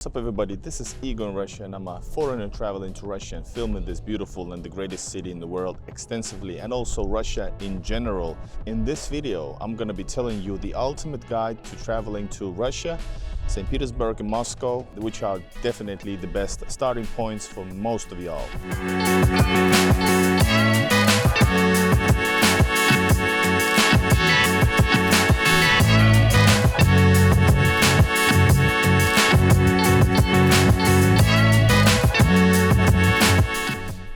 What's up everybody, this is Igor in Russia and I'm a foreigner traveling to Russia and filming this beautiful and the greatest city in the world extensively, and also Russia in general. In this video I'm going to be telling you the ultimate guide to traveling to Russia, St. Petersburg and Moscow, which are definitely the best starting points for most of y'all.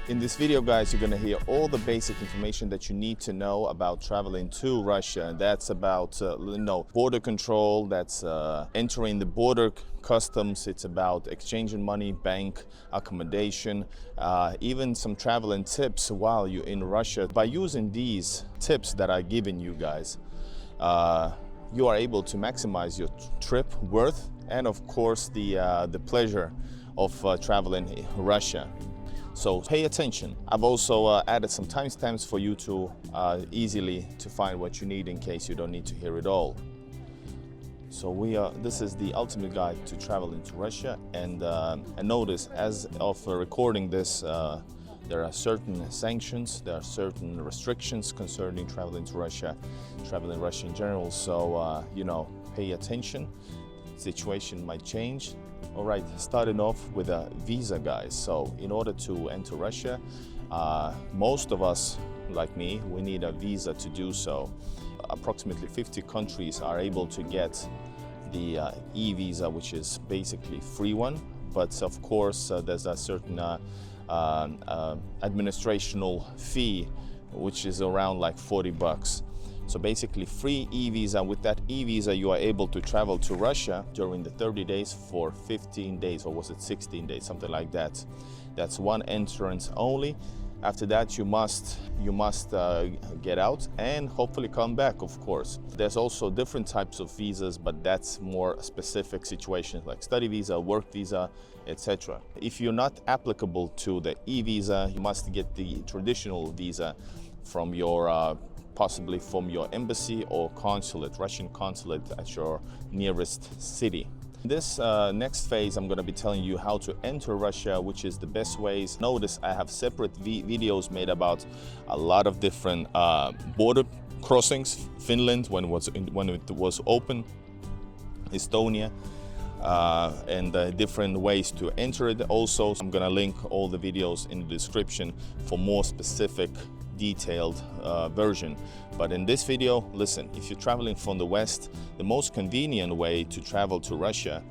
In this video, guys, you're going to hear all the basic information that you need to know about traveling to Russia. That's about border control, that's entering the border customs, it's about exchanging money, bank, accommodation, even some traveling tips while you're in Russia. By using these tips that I've given you guys, you are able to maximize your trip worth and of course the pleasure of traveling in Russia. So pay attention. I've also added some timestamps for you to easily to find what you need in case you don't need to hear it all. So this is the ultimate guide to traveling to Russia, and notice as of recording this, there are certain sanctions, there are certain restrictions concerning traveling to Russia, traveling Russia in general. So pay attention. Situation might change. All right, starting off with a visa, guys. So in order to enter Russia, most of us, like me, we need a visa to do so. Approximately 50 countries are able to get the e-visa, which is basically free one. But of course, there's a certain administrational fee, which is around like $40. So basically free e-visa. With that e-visa you are able to travel to Russia during the 30 days for 15 days, or was it 16 days, something like that. That's one entrance only. After that you must get out and hopefully come back, of course. There's also different types of visas, but that's more specific situations like study visa, work visa, etc. If you're not applicable to the e-visa, you must get the traditional visa from your possibly from your embassy or consulate, Russian consulate at your nearest city. This next phase I'm going to be telling you how to enter Russia, which is the best ways. Notice I have separate videos made about a lot of different border crossings. Finland when it was open, Estonia, and different ways to enter it. Also, I'm going to link all the videos in the description for more specific detailed version. But in this video, listen, if you're traveling from the west, the most convenient way to travel to Russia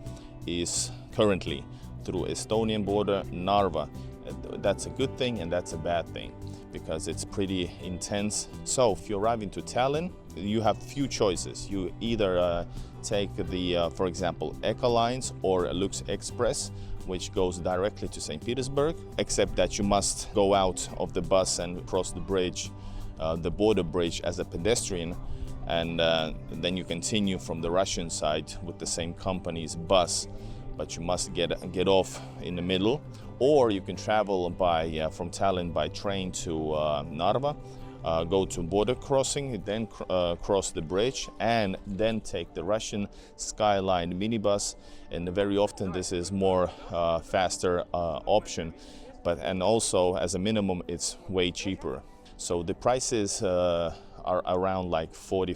is currently through Estonian border, Narva. That's a good thing and that's a bad thing because it's pretty intense. So if you're arriving to Tallinn, you have few choices. You either take the for example Eka Lines or Lux Express, which goes directly to St. Petersburg, except that you must go out of the bus and cross the bridge, the border bridge, as a pedestrian, and then you continue from the Russian side with the same company's bus, but you must get off in the middle. Or you can travel by from Tallinn by train to Narva, go to border crossing, then cross the bridge, and then take the Russian Skyline minibus. And very often this is more faster option, and also as a minimum it's way cheaper. So the prices are around like 40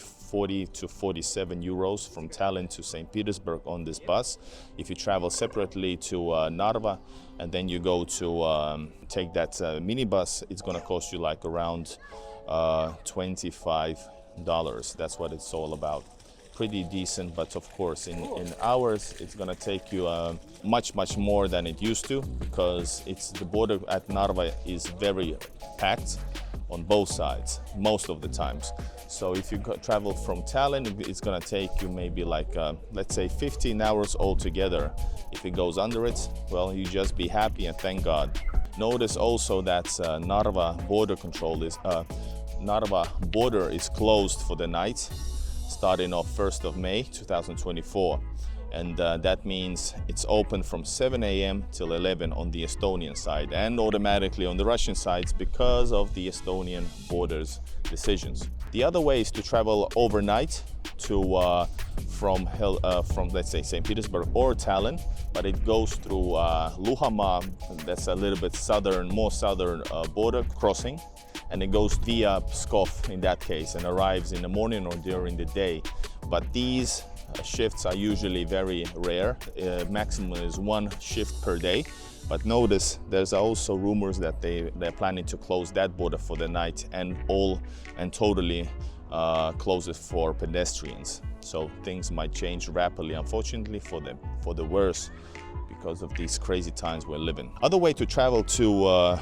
to 47 euros from Tallinn to St. Petersburg on this bus. If you travel separately to Narva and then you go to take that minibus, it's going to cost you like around $25. That's what it's all about. Pretty decent, but of course in hours it's gonna take you much more than it used to, because the border at Narva is very packed on both sides most of the times. So if you travel from Tallinn, it's gonna take you maybe like let's say 15 hours altogether. If it goes under it, well, you just be happy and thank God. Notice also that Narva border is closed for the night, starting off 1st of May 2024. And that means it's open from 7 a.m. till 11 on the Estonian side and automatically on the Russian sides because of the Estonian borders decisions. The other way is to travel overnight to from let's say St. Petersburg or Tallinn, but it goes through Luhamaa. That's a little bit more southern border crossing, and it goes via Pskov in that case and arrives in the morning or during the day. But these shifts are usually very rare. Maximum is one shift per day. But notice there's also rumors that they're planning to close that border for the night and totally close it for pedestrians. So things might change rapidly, unfortunately, for the worse because of these crazy times we're living. Other way to travel to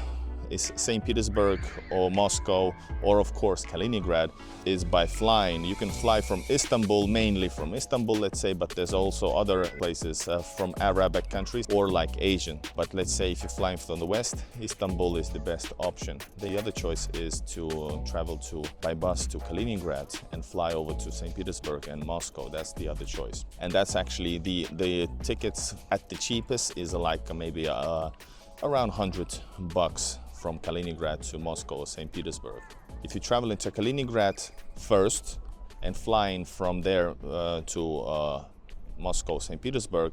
is St. Petersburg or Moscow or of course Kaliningrad is by flying. You can fly from Istanbul, mainly from Istanbul, let's say, but there's also other places from Arabic countries or like Asian. But let's say if you're flying from the west, Istanbul is the best option. The other choice is to travel by bus to Kaliningrad and fly over to St. Petersburg and Moscow. That's the other choice. And that's actually the tickets at the cheapest is like maybe around $100 from Kaliningrad to Moscow or St. Petersburg. If you travel into Kaliningrad first and flying from there to Moscow, St. Petersburg,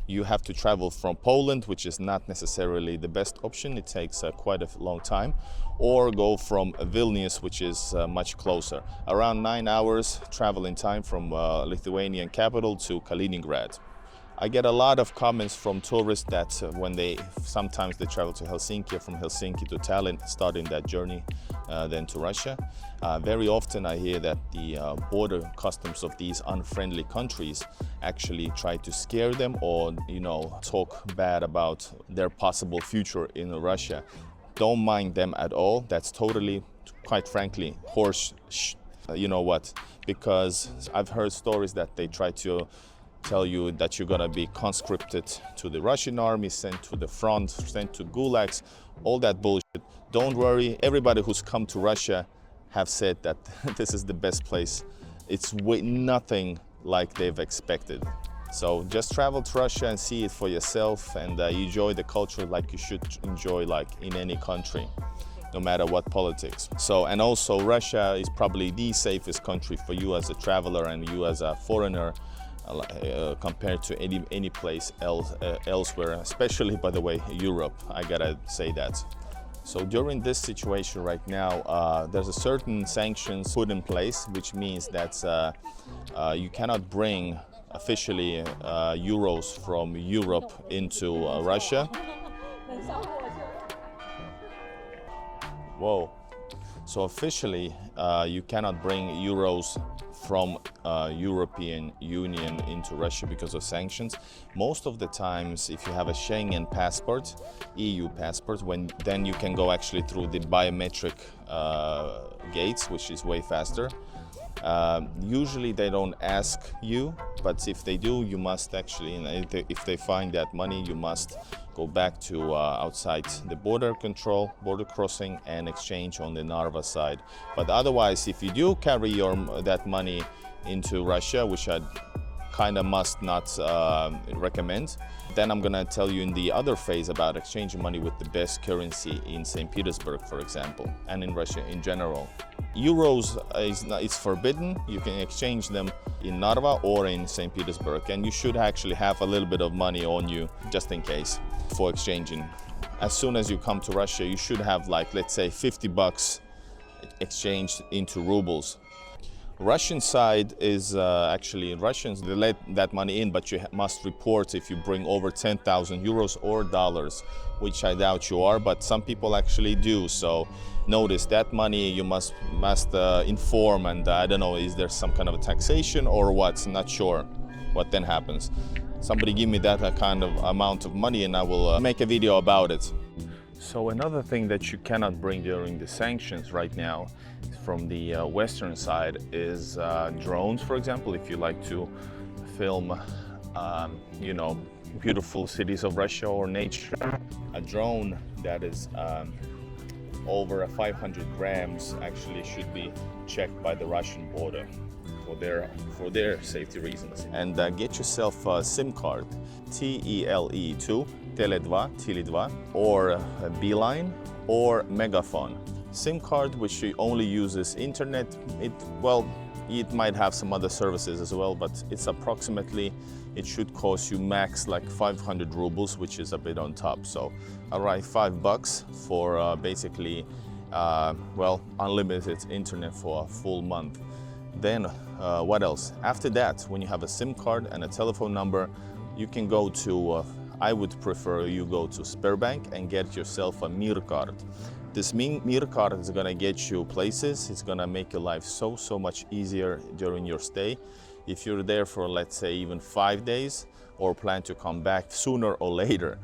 you have to travel from Poland, which is not necessarily the best option. It takes quite a long time, or go from Vilnius, which is much closer. Around 9 hours traveling time from Lithuanian capital to Kaliningrad. I get a lot of comments from tourists that when sometimes they travel to Helsinki, from Helsinki to Tallinn, starting that journey then to Russia. Very often I hear that the border customs of these unfriendly countries actually try to scare them or, talk bad about their possible future in Russia. Don't mind them at all. That's totally, quite frankly, because I've heard stories that they try to tell you that you're gonna be conscripted to the Russian army, sent to the front, sent to gulags, all that bullshit. Don't worry, everybody who's come to Russia have said that this is the best place. It's nothing like they've expected. So just travel to Russia and see it for yourself and enjoy the culture like you should enjoy like in any country, no matter what politics. And also Russia is probably the safest country for you as a traveler and you as a foreigner compared to any place elsewhere, especially, by the way, Europe. I gotta say that. So during this situation right now, there's a certain sanctions put in place, which means that you cannot bring officially euros from Europe into Russia. Whoa. So officially, you cannot bring euros from European Union into Russia because of sanctions. Most of the times, if you have a Schengen passport, EU passport, then you can go actually through the biometric gates, which is way faster. Usually they don't ask you, but if they do, you must actually, if they find that money, you must go back to outside the border crossing and exchange on the Narva side. But otherwise, if you do carry that money into Russia, which I kind of must not recommend, then I'm gonna tell you in the other phase about exchanging money with the best currency in St. Petersburg, for example, and in Russia in general. Euros is forbidden. You can exchange them in Narva or in St. Petersburg, and you should actually have a little bit of money on you just in case for exchanging. As soon as you come to Russia, you should have, like, let's say $50 exchanged into rubles. Russian side is actually Russians, they let that money in, but you must report if you bring over 10,000 euros or dollars, which I doubt you are, but some people actually do. So notice that money you must inform, and I don't know, is there some kind of a taxation or what? Not sure what then happens. Somebody give me that kind of amount of money and I will make a video about it. So another thing that you cannot bring during the sanctions right now from the western side is drones, for example. If you like to film, beautiful cities of Russia or nature, a drone that is over 500 grams actually should be checked by the Russian border. for their safety reasons. And get yourself a SIM card, TELE2, Tele2, or Beeline, or Megaphone. SIM card which only uses internet, it might have some other services as well, but it's approximately, it should cost you max like 500 rubles, which is a bit on top. So alright, $5 for basically unlimited internet for a full month. Then what else? After that, when you have a SIM card and a telephone number, you can go to, I would prefer you go to Sberbank and get yourself a Mir card. This Mir card is gonna get you places. It's gonna make your life so much easier during your stay. If you're there for, let's say, even 5 days, or plan to come back sooner or later,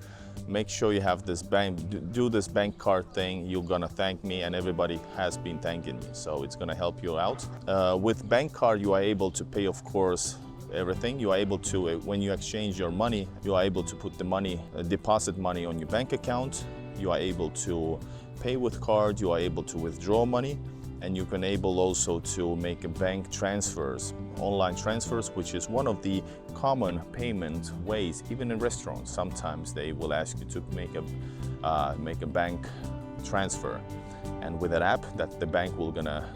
make sure you have this do this bank card thing. You're gonna thank me, and everybody has been thanking me, so it's gonna help you out. With bank card, you are able to pay, of course, everything. You are able to, when you exchange your money, you are able to put the money, deposit money on your bank account. You are able to pay with card, you are able to withdraw money, and you can able also to make bank transfers, online transfers, which is one of the common payment ways. Even in restaurants, sometimes they will ask you to make a bank transfer, and with an app that the bank will gonna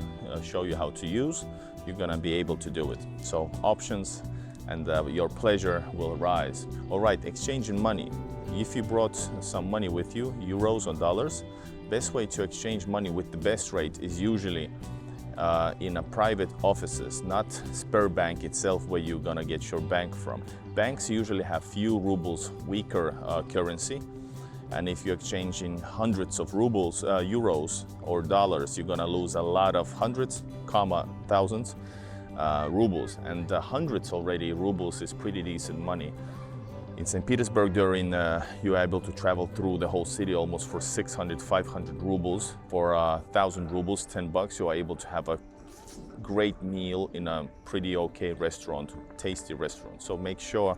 show you how to use, you're gonna be able to do it. So options, and your pleasure will rise. All right, exchanging money. If you brought some money with you, euros or dollars, best way to exchange money with the best rate is usually in a private offices, not Sberbank itself, where you're gonna get your bank from. Banks usually have few rubles weaker currency, and if you exchange in hundreds of rubles, euros or dollars, you're gonna lose a lot of hundreds, thousands rubles, and hundreds already rubles is pretty decent money. In St. Petersburg, you're able to travel through the whole city almost for 600, 500 rubles. For 1,000 rubles, $10, you are able to have a great meal in a pretty okay restaurant, tasty restaurant. So make sure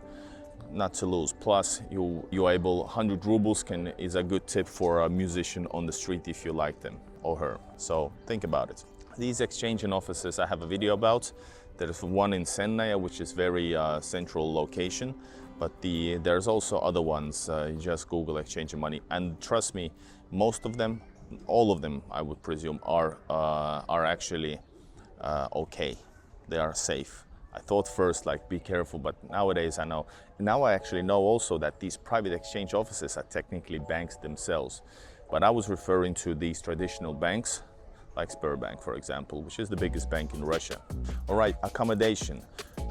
not to lose. Plus, you are able, 100 rubles is a good tip for a musician on the street if you like them or her. So think about it. These exchanging offices I have a video about. There's one in Sennaya, which is very central location. But there's also other ones. You just Google exchanging money, and trust me, most of them, all of them, I would presume, are actually okay. They are safe. I thought first, like, be careful, but nowadays I know. Now I actually know also that these private exchange offices are technically banks themselves. But I was referring to these traditional banks, like Sberbank, for example, which is the biggest bank in Russia. All right, accommodation.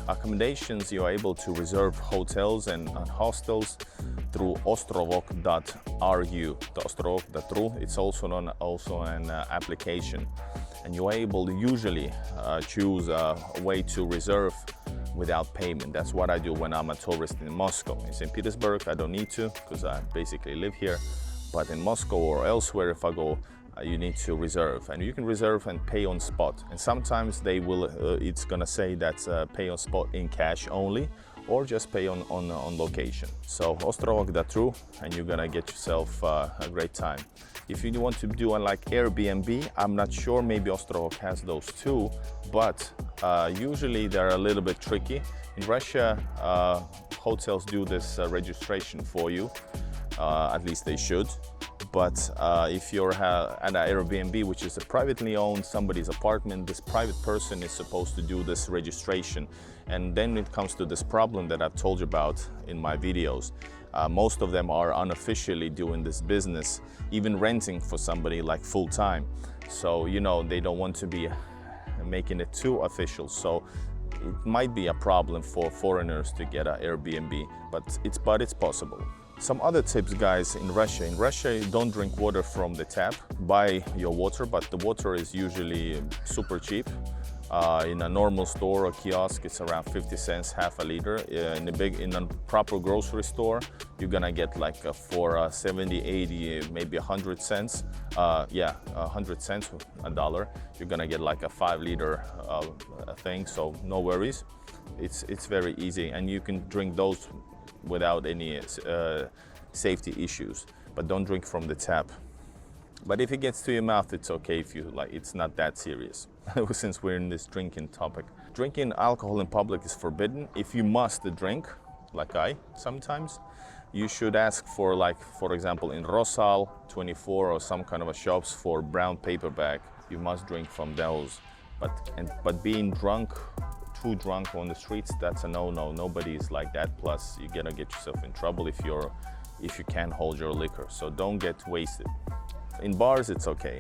Accommodations, you are able to reserve hotels and hostels through ostrovok.ru. The ostrovok.ru, it's also an application, and you are able to usually choose a way to reserve without payment. That's what I do when I'm a tourist in Moscow. In St. Petersburg, I don't need to, because I basically live here. But in Moscow or elsewhere, if I go, you need to reserve, and you can reserve and pay on spot. And sometimes they will, it's gonna say that pay on spot in cash only, or just pay on location. So ostrovok.ru, and you're gonna get yourself a great time. If you want to do like Airbnb, I'm not sure, maybe Ostrovok has those too, but usually they're a little bit tricky. In Russia, hotels do this registration for you, at least they should. But if you're at an Airbnb, which is a privately owned somebody's apartment, this private person is supposed to do this registration. And then it comes to this problem that I've told you about in my videos. Most of them are unofficially doing this business, even renting for somebody like full time. So, you know, they don't want to be making it too official. So it might be a problem for foreigners to get an Airbnb, but it's possible. Some other tips, guys, in Russia. In Russia, you don't drink water from the tap. Buy your water, but the water is usually super cheap. In a normal store or kiosk, it's around 50 cents, half a liter. In a proper grocery store, you're gonna get like for 70, 80, maybe 100 cents. 100 cents, $1. You're gonna get like a 5-liter thing, so no worries. It's very easy, and you can drink those without any safety issues, but don't drink from the tap. But if it gets to your mouth, it's okay if you like, it's not that serious. Since we're in this drinking topic. drinking alcohol in public is forbidden. If you must drink, like I sometimes, you should ask for, like, for example, in Rosal 24 or some kind of a shops for brown paper bag. You must drink from those. But being drunk, too drunk on the streets, that's a no-no. Nobody is like that. Plus, you're gonna get yourself in trouble if you can't hold your liquor. So don't get wasted. In bars, it's okay.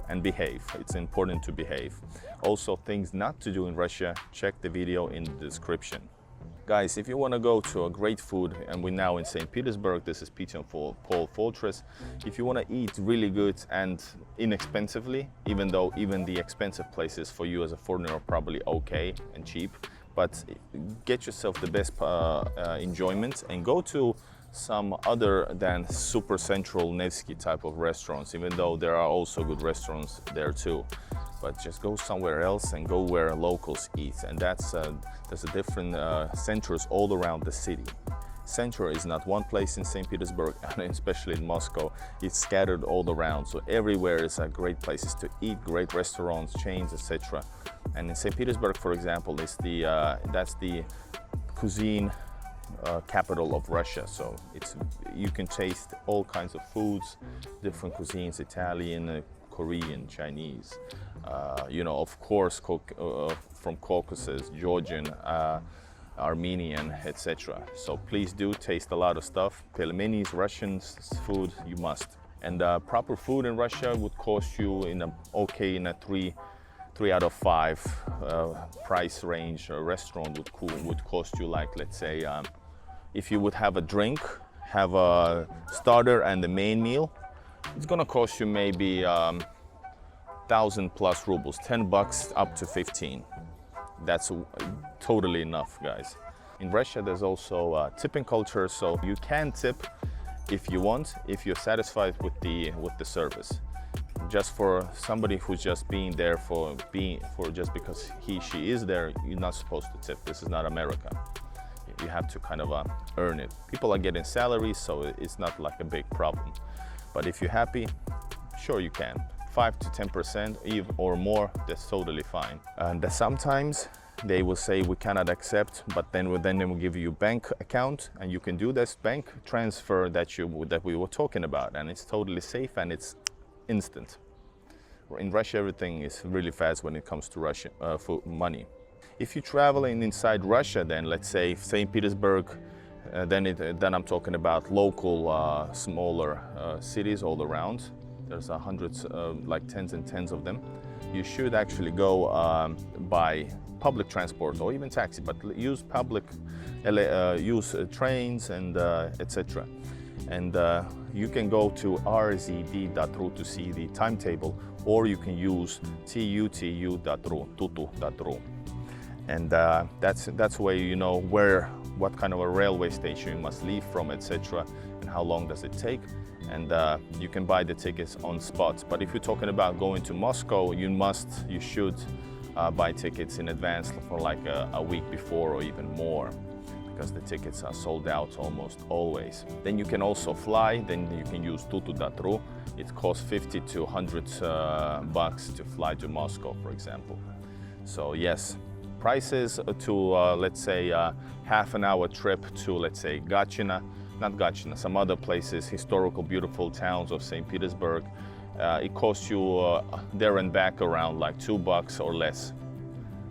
And behave. It's important to behave. Also, things not to do in Russia, check the video in the description. Guys, if you want to go to a great food, and we're now in St. Petersburg, this is Peter and Paul Fortress. If you want to eat really good and inexpensively, even though even the expensive places for you as a foreigner are probably okay and cheap, but get yourself the best enjoyment and go to some other than super central Nevsky type of restaurants, even though there are also good restaurants there too. But just go somewhere else and go where locals eat. And there's a different centers all around the city. Center is not one place in St. Petersburg, and especially in Moscow. It's scattered all around. So everywhere is great places to eat, great restaurants, chains, etc. And in St. Petersburg, for example, that's the cuisine capital of Russia. So you can taste all kinds of foods, different cuisines, Italian, Korean, Chinese, of course, from Caucasus, Georgian, Armenian, etc. So please do taste a lot of stuff. Pelmenis, Russian food, you must. And proper food in Russia would cost you in a 3 out of 5 price range. A restaurant would cost you, like, let's say, if you would have a drink, have a starter and the main meal, it's gonna cost you maybe 1,000 plus rubles, 10 bucks up to 15. That's totally enough, guys. In Russia, there's also a tipping culture, so you can tip if you want, if you're satisfied with the service. Just for somebody who's just being there for just because she is there, you're not supposed to tip. This is not America. You have to kind of earn it. People are getting salaries, so it's not like a big problem. But if you're happy, sure you can. 5 to 10% or more, that's totally fine. And sometimes they will say we cannot accept, but then they will give you a bank account, and you can do this bank transfer that we were talking about, and it's totally safe and it's instant. In Russia, everything is really fast when it comes to Russia for money. If you're traveling inside Russia, then let's say St. Petersburg, then I'm talking about local smaller cities all around. There's hundreds, like tens and tens of them. You should actually go by public transport or even taxi, but use use trains and etc. And you can go to rzd.ru to see the timetable, or you can use tutu.ru. And that's where you know what kind of a railway station you must leave from, etc. and how long does it take. And you can buy the tickets on spot. But if you're talking about going to Moscow, you should buy tickets in advance for like a week before or even more, because the tickets are sold out almost always. Then you can also fly. Then you can use tutu.ru. It costs 50 to 100 bucks to fly to Moscow, for example. So yes, prices to let's say half an hour trip to, let's say, not Gachina, some other places, historical beautiful towns of St. Petersburg, it costs you there and back around like $2 or less.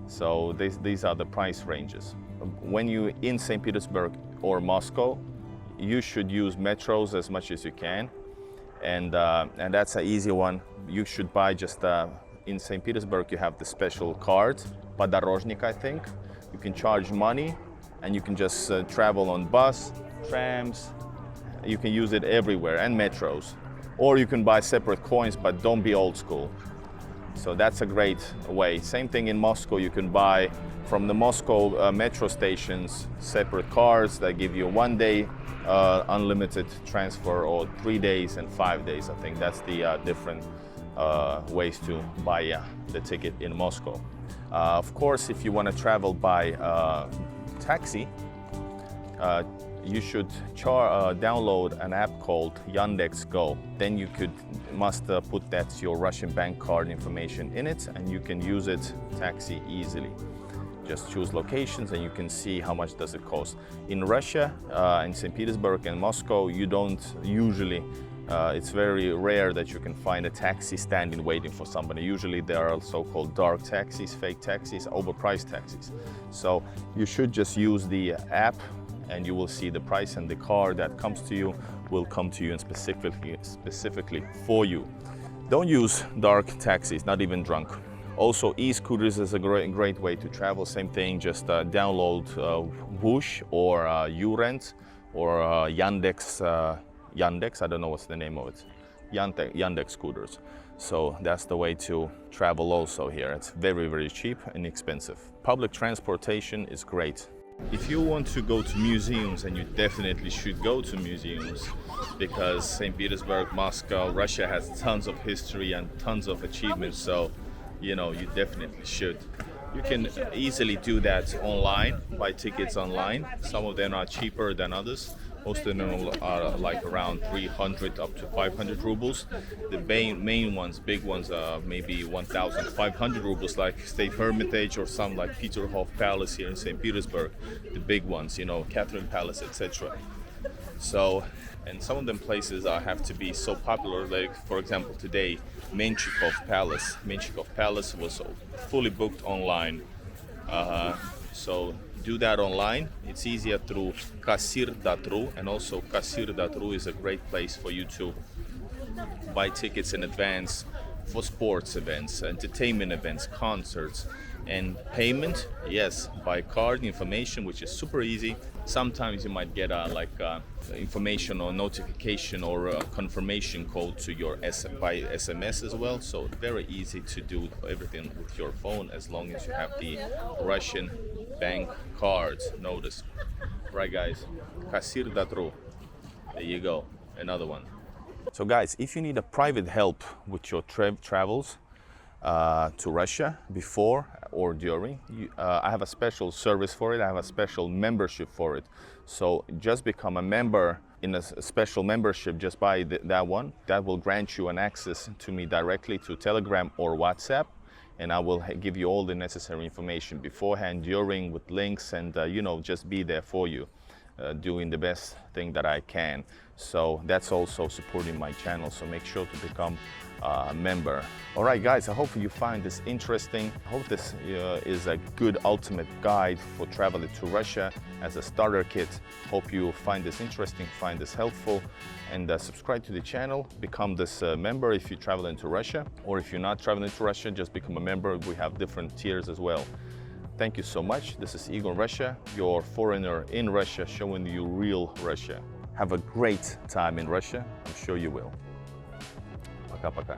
So these are the price ranges. When you're in St. Petersburg or Moscow, you should use metros as much as you can, and that's an easy one. You should buy just in St. Petersburg you have the special card, Podorozhnik, I think. You can charge money and you can just travel on bus, trams. You can use it everywhere, and metros. Or you can buy separate coins, but don't be old school. So that's a great way. Same thing in Moscow. You can buy from the Moscow metro stations separate cards that give you 1 day unlimited transfer, or 3 days and 5 days. I think that's the different ways to buy the ticket in Moscow. Of course, if you want to travel by taxi, you should download an app called Yandex Go. Then you must put your Russian bank card information in it, and you can use it taxi easily. Just choose locations and you can see how much does it cost. In Russia, in St. Petersburg and Moscow, you don't usually, it's very rare that you can find a taxi standing waiting for somebody. Usually there are so-called dark taxis, fake taxis, overpriced taxis. So you should just use the app and you will see the price, and the car that comes to you will come to you and specifically for you. Don't use dark taxis, not even drunk. Also, e-scooters is a great way to travel. Same thing, just download Whoosh or YouRent or Yandex, I don't know what's the name of it, Yandex scooters. So that's the way to travel also here. It's very cheap and inexpensive. Public transportation is great. If you want to go to museums, and you definitely should go to museums, because St. Petersburg, Moscow, Russia has tons of history and tons of achievements, so you know, you definitely should. You can easily do that online, buy tickets online. Some of them are cheaper than others. Most of them are like around 300 up to 500 rubles. The main ones, big ones, are maybe 1,500 rubles, like State Hermitage or some like Peterhof Palace here in St. Petersburg. The big ones, you know, Catherine Palace, etc. So, and some of them places have to be so popular, like for example today, Menshikov Palace. Menshikov Palace was fully booked online. So do that online. It's easier through kassir.ru, and also kassir.ru is a great place for you to buy tickets in advance for sports events, entertainment events, concerts. And payment, yes, by card information, which is super easy. Sometimes you might get information or notification or a confirmation code to your by SMS as well. So very easy to do everything with your phone, as long as you have the Russian bank cards. Notice, right guys, kassir.ru. There you go, another one. So guys, if you need a private help with your travels to Russia before or during, I have a special service for it. I have a special membership for it. So just become a member in a special membership. Just buy that one. That will grant you an access to me directly to Telegram or WhatsApp, and I will give you all the necessary information beforehand, during, with links, and you know, just be there for you, doing the best thing that I can. So that's also supporting my channel, so make sure to become a member. All right guys, I hope you find this interesting. I hope this is a good ultimate guide for traveling to Russia as a starter kit. Hope you find this interesting, find this helpful, and subscribe to the channel. Become this member if you're traveling to Russia, or if you're not traveling to Russia, just become a member. We have different tiers as well. Thank you so much. This is Igor Russia, your foreigner in Russia, showing you real Russia. Have a great time in Russia. I'm sure you will. Пока-пока.